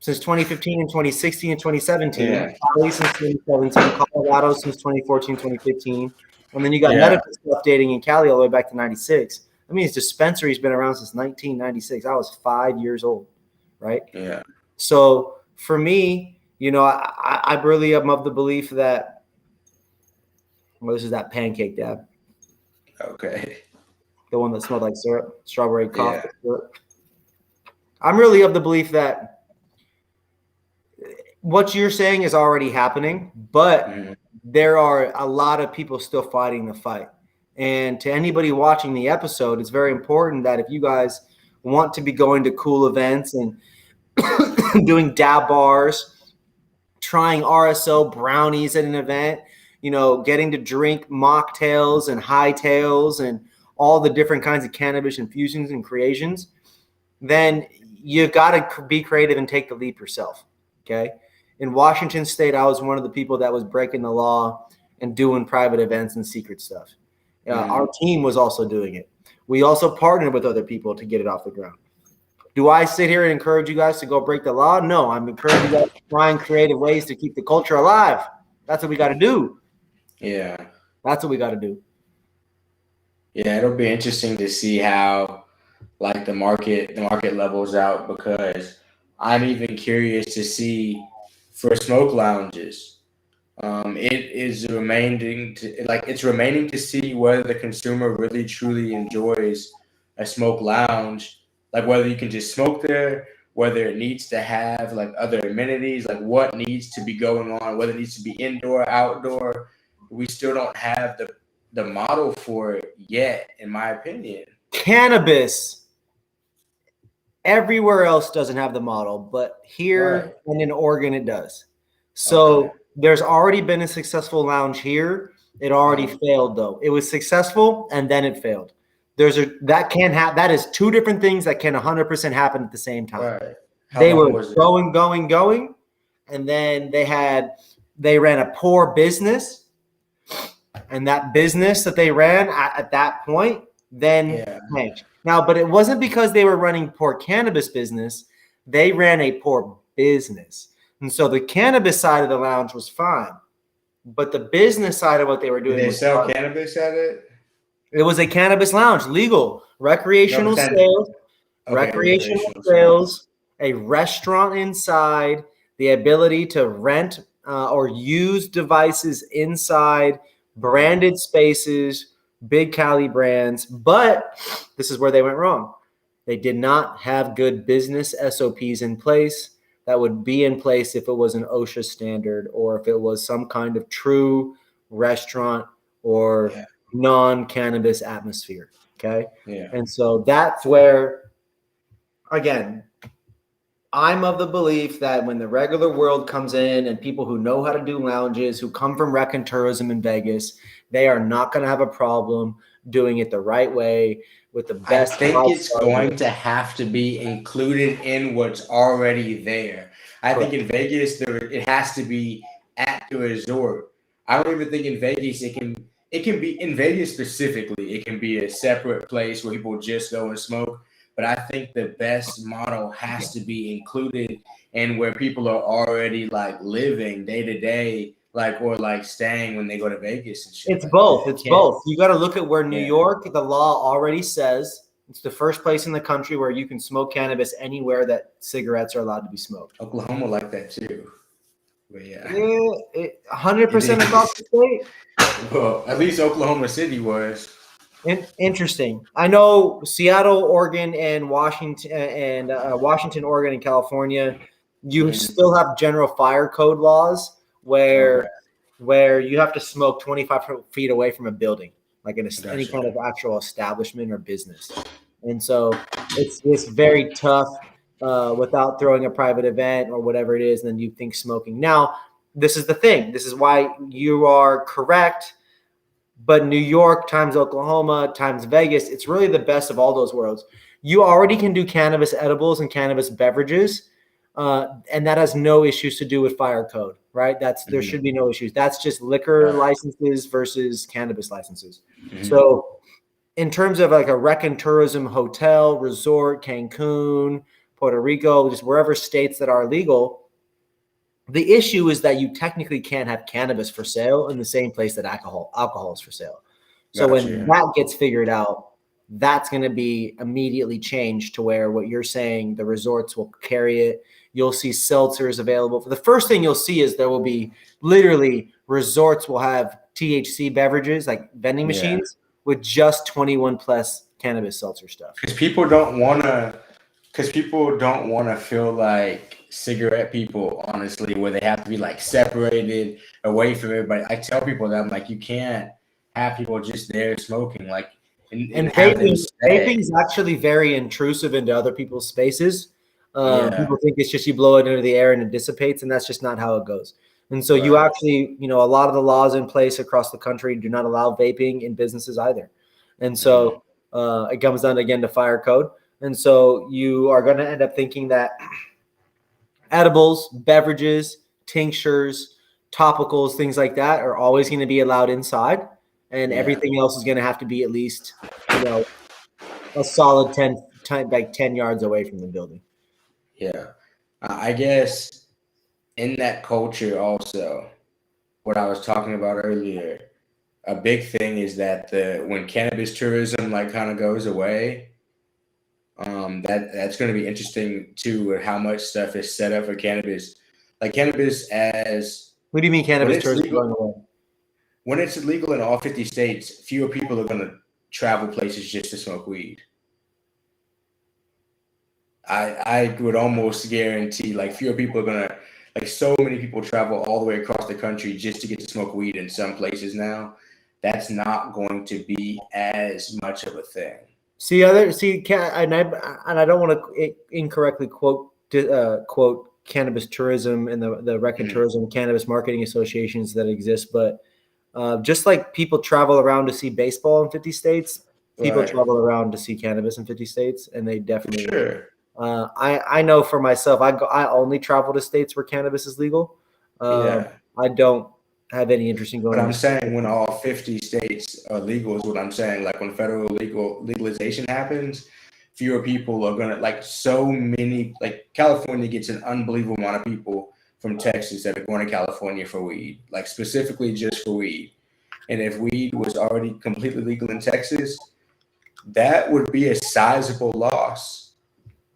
since 2015 and 2016 and 2017. Cali since 2017, Colorado since 2014, 2015. And then you got medical stuff dating in Cali all the way back to 96. I mean, Dispensary's been around since 1996. I was 5 years old, right? Yeah. So for me, I really am of the belief that, this is that pancake dab. Okay. The one that smelled like syrup, strawberry coffee syrup. I'm really of the belief that what you're saying is already happening, but there are a lot of people still fighting the fight. And to anybody watching the episode, it's very important that if you guys want to be going to cool events and doing dab bars, trying RSO brownies at an event, getting to drink mocktails and hightails and all the different kinds of cannabis infusions and creations, then you got to be creative and take the leap yourself. Okay. In Washington State, I was one of the people that was breaking the law and doing private events and secret stuff. Our team was also doing it. We also partnered with other people to get it off the ground. Do I sit here and encourage you guys to go break the law? No, I'm encouraging you guys to find creative ways to keep the culture alive. That's what we got to do. Yeah. That's what we got to do. Yeah, it'll be interesting to see how like the market levels out, because I'm even curious to see for smoke lounges. It's remaining to see whether the consumer really truly enjoys a smoke lounge, like whether you can just smoke there, whether it needs to have like other amenities, like what needs to be going on, whether it needs to be indoor, outdoor. We still don't have the model for it yet, in my opinion. Cannabis everywhere else doesn't have the model, but here and in Oregon it does. So there's already been a successful lounge here. It already failed though. It was successful and then it failed. That is two different things that can 100% happen at the same time. Right. They were going, and then they ran a poor business, and that business that they ran at that point then tanked. Now, but it wasn't because they were running poor cannabis business. They ran a poor business. And so the cannabis side of the lounge was fine, but the business side of what they were doing. Did they sell cannabis at it? It was a cannabis lounge, legal, recreational sales, a restaurant inside, the ability to rent or use devices inside, branded spaces, big Cali brands. But this is where they went wrong. They did not have good business SOPs in place. that would be in place if it was an OSHA standard or if it was some kind of true restaurant or non-cannabis atmosphere. Okay. Yeah. And so that's where, again, I'm of the belief that when the regular world comes in and people who know how to do lounges, who come from rec and tourism in Vegas, they are not going to have a problem doing it the right way with the best. I think it's going to have to be included in what's already there. I think in Vegas, it has to be at the resort. I don't even think in Vegas it can be in Vegas specifically. It can be a separate place where people just go and smoke. But I think the best model has to be included in where people are already like living day to day, like or like staying when they go to Vegas and shit. It's both. It's both. You got to look at where New Yeah. York, the law already says it's the first place in the country where you can smoke cannabis anywhere that cigarettes are allowed to be smoked. Oklahoma like that too. But yeah. 100% across the state. Well, at least Oklahoma City was. Interesting. I know Seattle, Oregon, and Washington, Oregon, and California. You still have general fire code laws where you have to smoke 25 feet away from a building, like in any kind of actual establishment or business. And so it's very tough without throwing a private event or whatever it is. And then you think smoking. Now, this is the thing. This is why you are correct. But New York times Oklahoma times Vegas, it's really the best of all those worlds. You already can do cannabis edibles and cannabis beverages, and that has no issues to do with fire code, right? There should be no issues. That's just liquor licenses versus cannabis licenses. So in terms of like a rec and tourism hotel, resort, Cancun, Puerto Rico, just wherever states that are legal, the issue is that you technically can't have cannabis for sale in the same place that alcohol is for sale. So when that gets figured out, that's going to be immediately changed to where what you're saying, the resorts will carry it. You'll see seltzers available. The first thing you'll see is there will be literally resorts will have THC beverages, like vending machines with just 21 plus cannabis seltzer stuff. Because people don't want to feel like cigarette people, honestly, where they have to be like separated away from everybody. I tell people that I'm like, you can't have people just there smoking. Like, and vaping is actually very intrusive into other people's spaces. People think it's just you blow it into the air and it dissipates, and that's just not how it goes. And so you actually, a lot of the laws in place across the country do not allow vaping in businesses either. And so it comes down again to fire code. And so you are going to end up thinking that edibles, beverages, tinctures, topicals, things like that are always going to be allowed inside, and everything else is going to have to be at least, a solid 10 yards away from the building. Yeah. I guess in that culture also, what I was talking about earlier, a big thing is that when cannabis tourism like kind of goes away, that's going to be interesting too, with how much stuff is set up for cannabis. Like cannabis as what do you mean cannabis tourism going away? When it's illegal in all 50 states, fewer people are going to travel places just to smoke weed. I would almost guarantee like fewer people are going to, like so many people travel all the way across the country just to get to smoke weed in some places now. That's not going to be as much of a thing. And I don't want to incorrectly quote cannabis tourism and the rec and tourism cannabis marketing associations that exist, but just like people travel around to see baseball in 50 states, people travel around to see cannabis in 50 states, and they definitely. I know for myself, I only travel to states where cannabis is legal. I don't have any interest in going. But I'm saying when all 50 states are legal is what I'm saying. Like when federal legalization happens, fewer people are gonna, like so many, like California gets an unbelievable amount of people from Texas that are going to California for weed, like specifically just for weed. And if weed was already completely legal in Texas, that would be a sizable loss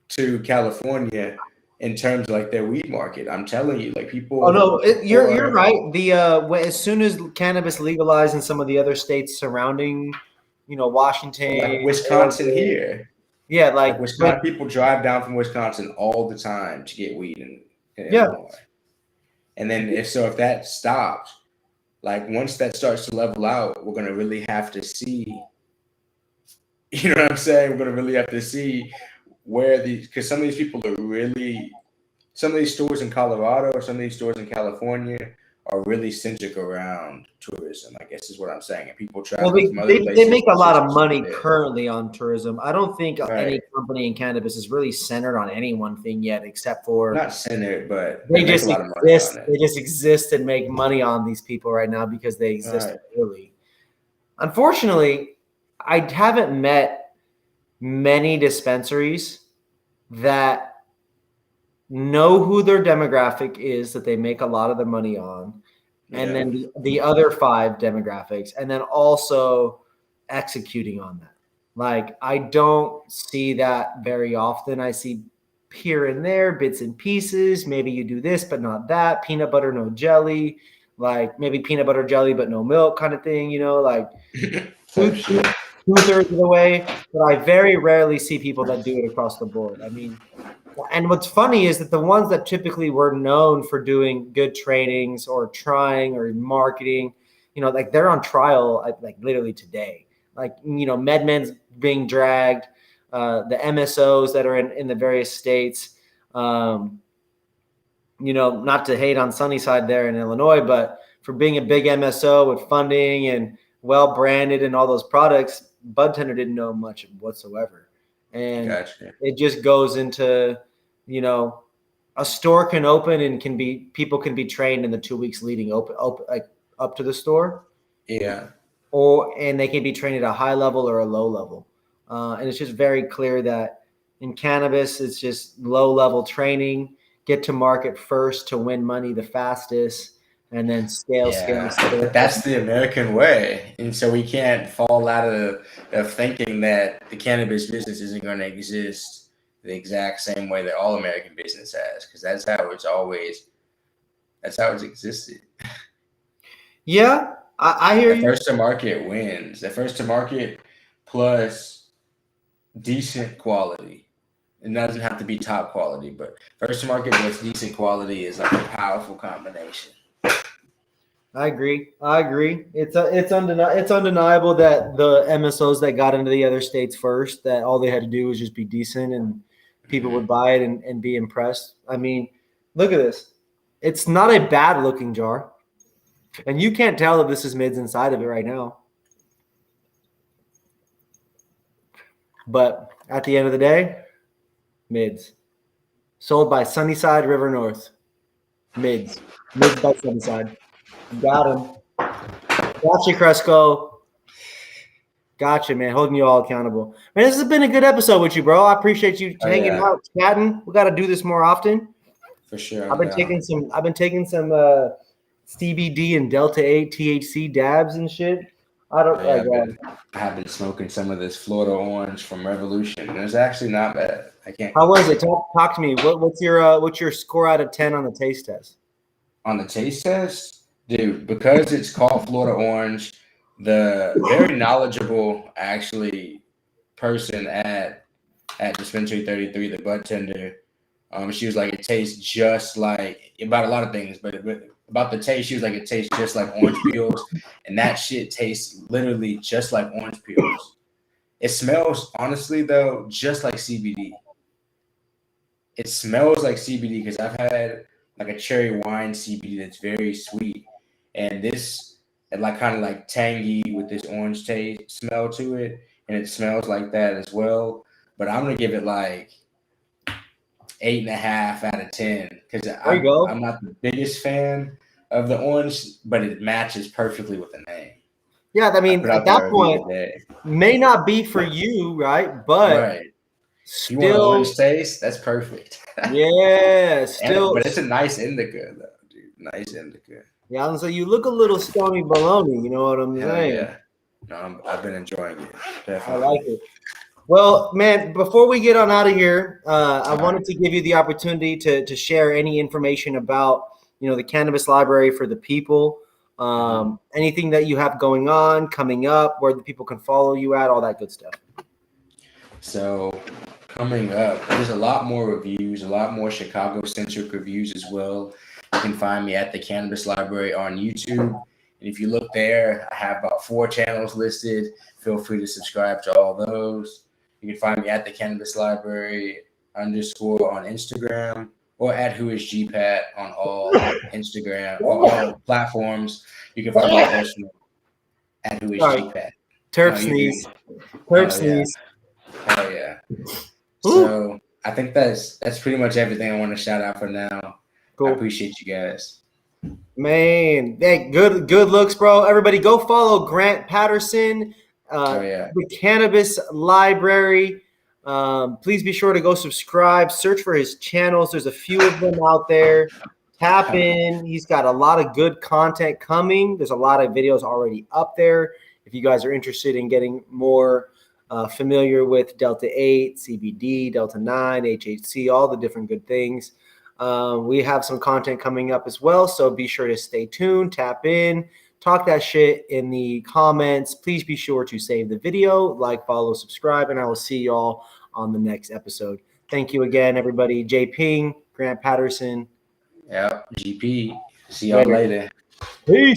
to California in terms of like their weed market. I'm telling you, like people. Oh no, you're right. As soon as cannabis legalized in some of the other states surrounding, Washington, like Wisconsin here. Yeah, like Wisconsin, people drive down from Wisconsin all the time to get weed, and in Yeah. Illinois. And then if that stops, like once that starts to level out, we're gonna really have to see. You know what I'm saying? We're gonna really have to see where because some of these people are really, some of these stores in Colorado or some of these stores in California are really centric around tourism, I guess is what I'm saying. And people Well, traveling from other they places make a lot just of to keep money it there. currently on tourism. I don't think any Right. company in cannabis is really centered on any one thing yet, except for Not centered, but they they make just a lot of money exist. on it. They just exist and make money on these people right now because they exist Right. early. Unfortunately, I haven't met many dispensaries that know who their demographic is that they make a lot of their money on, and then the other 5 demographics, and then also executing on that. Like, I don't see that very often. I see here and there bits and pieces. Maybe you do this, but not that. Peanut butter, no jelly. Like maybe peanut butter jelly, but no milk kind of thing, like two-thirds of the way. But I very rarely see people that do it across the board. I mean, and what's funny is that the ones that typically were known for doing good trainings or trying or marketing, like they're on trial like literally today. Like, MedMen's being dragged, the MSOs that are in the various states, not to hate on Sunnyside there in Illinois, but for being a big MSO with funding and well branded and all those products, Bud Tender didn't know much whatsoever. And Gotcha. it just goes into, a store can open and people can be trained in the 2 weeks leading open like up to the store. Yeah. And they can be trained at a high level or a low level. And it's just very clear that in cannabis, it's just low level training, get to market first to win money the fastest, and then scale. But that's the American way. And so we can't fall out of thinking that the cannabis business isn't going to exist the exact same way that all American business has, because that's how it's existed. Yeah, I hear you. First to market wins. The first to market plus decent quality. It doesn't have to be top quality, but first to market plus decent quality is like a powerful combination. I agree. It's undeniable that the MSOs that got into the other states first, that all they had to do was just be decent and people would buy it and be impressed. I mean, look at this. It's not a bad looking jar. And you can't tell if this is mids inside of it right now. But at the end of the day, mids. Sold by Sunnyside River North. Mids by Sunnyside. Got him. Gotcha, Cresco. Gotcha, man. Holding you all accountable. Man, this has been a good episode with you, bro. I appreciate you hanging out, chatting. We got to do this more often. For sure. I've been taking some CBD and Delta 8 THC dabs and shit. I have been smoking some of this Florida orange from Revolution, and it's actually not bad. I can't. How was it? Talk to me. What's your score out of 10 on the taste test? On the taste test, dude, because it's called Florida Orange, the very knowledgeable actually person at Dispensary 33, the bud tender, she was like, it tastes just like, about a lot of things, but about the taste, she was like, it tastes just like orange peels, and that shit tastes literally just like orange peels. It smells, honestly though, just like CBD. It smells like CBD because I've had like a cherry wine CBD that's very sweet, and this like kind of like tangy with this orange taste smell to it, and it smells like that as well. But I'm gonna give it like 8.5 out of 10 because I'm not the biggest fan of the orange, but it matches perfectly with the name. Yeah, I mean, at that point, may not be for you, right? But still, you want an orange taste? That's perfect. Yeah, still. But it's a nice indica, though, dude. Nice indica. Yeah, and so you look a little stony baloney. You know what I'm saying? Yeah. No, I've been enjoying it. Definitely. I like it. Well, man, before we get on out of here, I wanted to give you the opportunity to share any information about, the cannabis library for the people. Anything that you have going on, coming up, where the people can follow you at, all that good stuff. So coming up. There's a lot more reviews, a lot more Chicago-centric reviews as well. You can find me at the Cannabis Library on YouTube. And if you look there, I have about 4 channels listed. Feel free to subscribe to all those. You can find me at the Cannabis Library _ on Instagram, or at whoisgpat on all Instagram or all platforms. You can find me personally at whoisgpat. Terp sneeze. Terp sneeze. Oh yeah. So I think that's pretty much everything I want to shout out for now. Cool. I appreciate you guys. Man, hey, good looks, bro. Everybody go follow Grant Patterson, the Cannabis Library. Please be sure to go subscribe, search for his channels. There's a few of them out there. Tap in. He's got a lot of good content coming. There's a lot of videos already up there. If you guys are interested in getting more familiar with Delta 8, CBD, Delta 9, HHC, all the different good things. We have some content coming up as well, so be sure to stay tuned, tap in, talk that shit in the comments. Please be sure to save the video, like, follow, subscribe, and I will see y'all on the next episode. Thank you again, everybody. J Ping, Grant Patterson. Yep, GP. See y'all later. Peace.